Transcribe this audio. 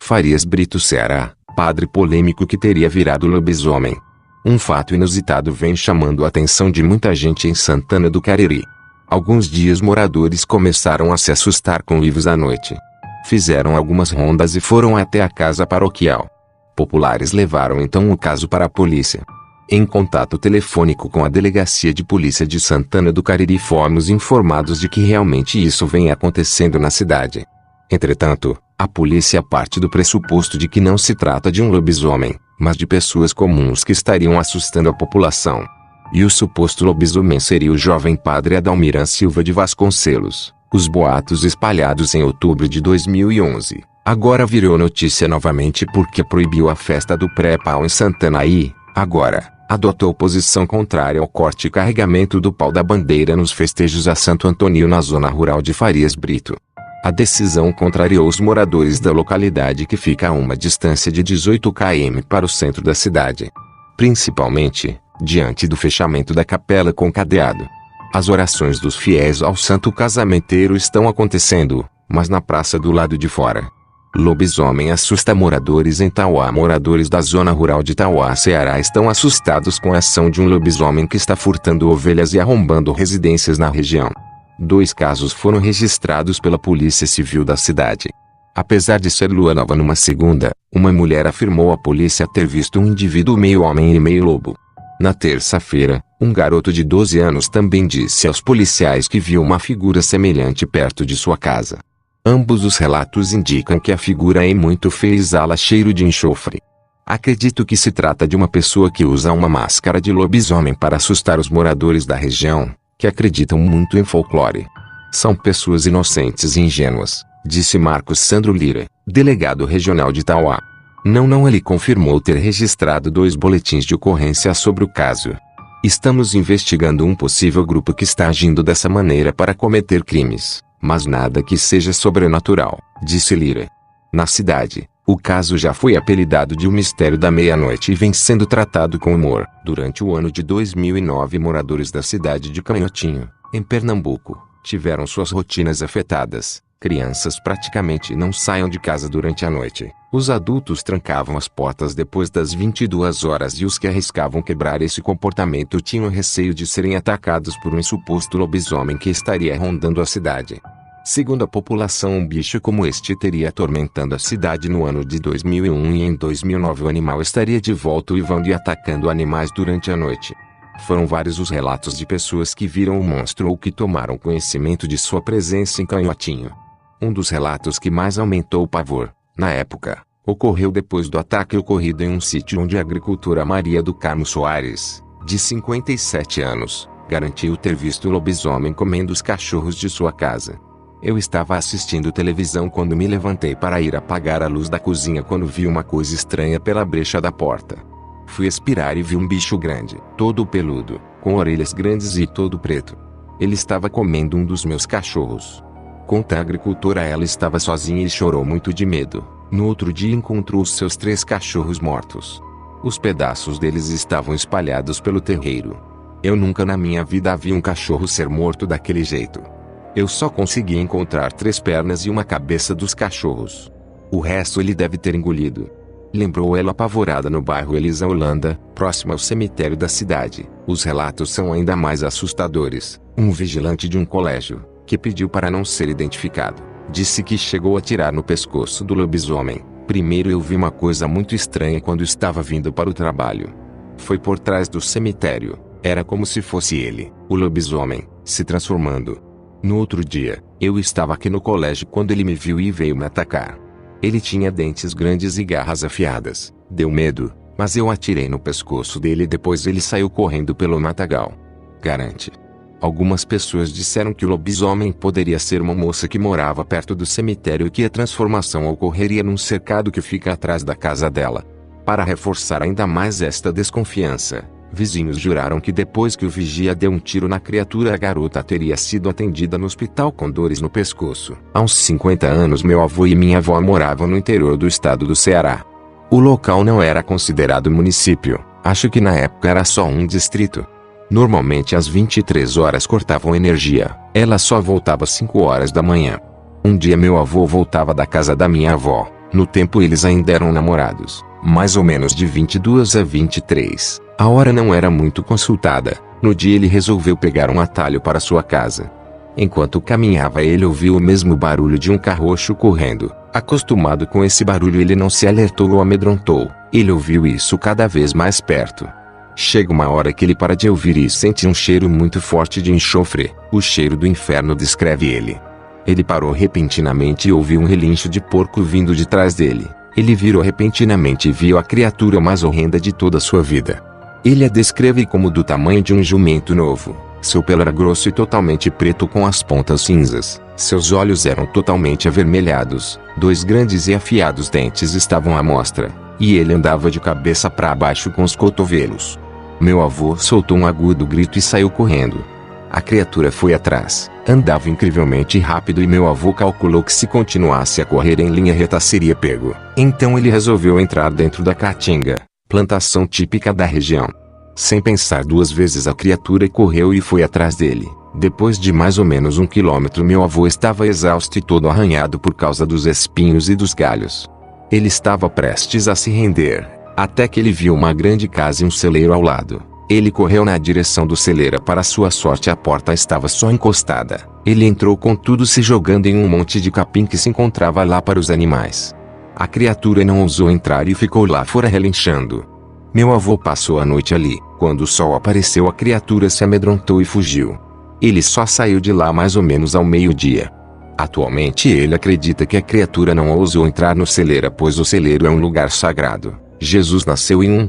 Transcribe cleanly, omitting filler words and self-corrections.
Farias Brito, Ceará, padre polêmico que teria virado lobisomem. Um fato inusitado vem chamando a atenção de muita gente em Santana do Cariri. Alguns dias moradores começaram a se assustar com livros à noite. Fizeram algumas rondas e foram até a casa paroquial. Populares levaram então o caso para a polícia. Em contato telefônico com a Delegacia de Polícia de Santana do Cariri, fomos informados de que realmente isso vem acontecendo na cidade. Entretanto, a polícia parte do pressuposto de que não se trata de um lobisomem, mas de pessoas comuns que estariam assustando a população. E o suposto lobisomem seria o jovem padre Adalmiran Silva de Vasconcelos. Os boatos espalhados em outubro de 2011, agora virou notícia novamente porque proibiu a festa do pré-pau em Santana e, agora, adotou posição contrária ao corte e carregamento do pau da bandeira nos festejos a Santo Antônio na zona rural de Farias Brito. A decisão contrariou os moradores da localidade, que fica a uma distância de 18 km para o centro da cidade. Principalmente, diante do fechamento da capela com cadeado. As orações dos fiéis ao santo casamenteiro estão acontecendo, mas na praça do lado de fora. Lobisomem assusta moradores em Tauá. Moradores da zona rural de Tauá, Ceará, estão assustados com a ação de um lobisomem que está furtando ovelhas e arrombando residências na região. 2 casos foram registrados pela Polícia Civil da cidade. Apesar de ser lua nova numa segunda, uma mulher afirmou à polícia ter visto um indivíduo meio homem e meio lobo. Na terça-feira, um garoto de 12 anos também disse aos policiais que viu uma figura semelhante perto de sua casa. Ambos os relatos indicam que a figura é muito feia e exala cheiro de enxofre. Acredito que se trata de uma pessoa que usa uma máscara de lobisomem para assustar os moradores da região, que acreditam muito em folclore. São pessoas inocentes e ingênuas, disse Marcos Sandro Lira, delegado regional de Tauá. Ele confirmou ter registrado 2 boletins de ocorrência sobre o caso. Estamos investigando um possível grupo que está agindo dessa maneira para cometer crimes, mas nada que seja sobrenatural, disse Lira. Na cidade, o caso já foi apelidado de o mistério da meia-noite e vem sendo tratado com humor. Durante o ano de 2009, moradores da cidade de Canhotinho, em Pernambuco, tiveram suas rotinas afetadas. Crianças praticamente não saíam de casa durante a noite. Os adultos trancavam as portas depois das 22 horas e os que arriscavam quebrar esse comportamento tinham receio de serem atacados por um suposto lobisomem que estaria rondando a cidade. Segundo a população, um bicho como este teria atormentando a cidade no ano de 2001 e em 2009 o animal estaria de volta uivando e atacando animais durante a noite. Foram vários os relatos de pessoas que viram o monstro ou que tomaram conhecimento de sua presença em Canhotinho. Um dos relatos que mais aumentou o pavor, na época, ocorreu depois do ataque ocorrido em um sítio onde a agricultora Maria do Carmo Soares, de 57 anos, garantiu ter visto o lobisomem comendo os cachorros de sua casa. Eu estava assistindo televisão quando me levantei para ir apagar a luz da cozinha quando vi uma coisa estranha pela brecha da porta. Fui aspirar e vi um bicho grande, todo peludo, com orelhas grandes e todo preto. Ele estava comendo um dos meus cachorros. Conta a agricultora, ela estava sozinha e chorou muito de medo. No outro dia encontrou os seus 3 cachorros mortos. Os pedaços deles estavam espalhados pelo terreiro. Eu nunca na minha vida vi um cachorro ser morto daquele jeito. Eu só consegui encontrar 3 pernas e uma cabeça dos cachorros. O resto ele deve ter engolido. Lembrou ela apavorada no bairro Elisa Holanda, próximo ao cemitério da cidade. Os relatos são ainda mais assustadores. Um vigilante de um colégio, que pediu para não ser identificado, disse que chegou a tirar no pescoço do lobisomem. Primeiro eu vi uma coisa muito estranha quando estava vindo para o trabalho. Foi por trás do cemitério. Era como se fosse ele, o lobisomem, se transformando. No outro dia, eu estava aqui no colégio quando ele me viu e veio me atacar. Ele tinha dentes grandes e garras afiadas. Deu medo, mas eu atirei no pescoço dele e depois ele saiu correndo pelo matagal. Garante. Algumas pessoas disseram que o lobisomem poderia ser uma moça que morava perto do cemitério e que a transformação ocorreria num cercado que fica atrás da casa dela. Para reforçar ainda mais esta desconfiança, vizinhos juraram que depois que o vigia deu um tiro na criatura, a garota teria sido atendida no hospital com dores no pescoço. Há uns 50 anos meu avô e minha avó moravam no interior do estado do Ceará. O local não era considerado município, acho que na época era só um distrito. Normalmente às 23 horas cortavam energia, ela só voltava às 5 horas da manhã. Um dia meu avô voltava da casa da minha avó, No tempo eles ainda eram namorados, mais ou menos de 22 a 23. A hora não era muito consultada. No dia ele resolveu pegar um atalho para sua casa. Enquanto caminhava ele ouviu o mesmo barulho de um carroço correndo. Acostumado com esse barulho ele não se alertou ou amedrontou. Ele ouviu isso cada vez mais perto. Chega uma hora que ele para de ouvir e sente um cheiro muito forte de enxofre. O cheiro do inferno, descreve ele. Ele parou repentinamente e ouviu um relincho de porco vindo de trás dele. Ele virou repentinamente e viu a criatura mais horrenda de toda a sua vida. Ele a descreve como do tamanho de um jumento novo. Seu pelo era grosso e totalmente preto com as pontas cinzas. Seus olhos eram totalmente avermelhados. 2 grandes e afiados dentes estavam à mostra. E ele andava de cabeça para baixo com os cotovelos. Meu avô soltou um agudo grito e saiu correndo. A criatura foi atrás. Andava incrivelmente rápido e meu avô calculou que se continuasse a correr em linha reta seria pego. Então ele resolveu entrar dentro da caatinga, plantação típica da região. Sem pensar 2 vezes a criatura correu e foi atrás dele. Depois de mais ou menos 1 quilômetro meu avô estava exausto e todo arranhado por causa dos espinhos e dos galhos. Ele estava prestes a se render, até que ele viu uma grande casa e um celeiro ao lado. Ele correu na direção do celeiro. Para sua sorte a porta estava só encostada. Ele entrou com tudo se jogando em um monte de capim que se encontrava lá para os animais. A criatura não ousou entrar e ficou lá fora relinchando. Meu avô passou a noite ali. Quando o sol apareceu a criatura se amedrontou e fugiu. Ele só saiu de lá mais ou menos ao meio-dia. Atualmente ele acredita que a criatura não ousou entrar no celeiro pois o celeiro é um lugar sagrado. Jesus nasceu em um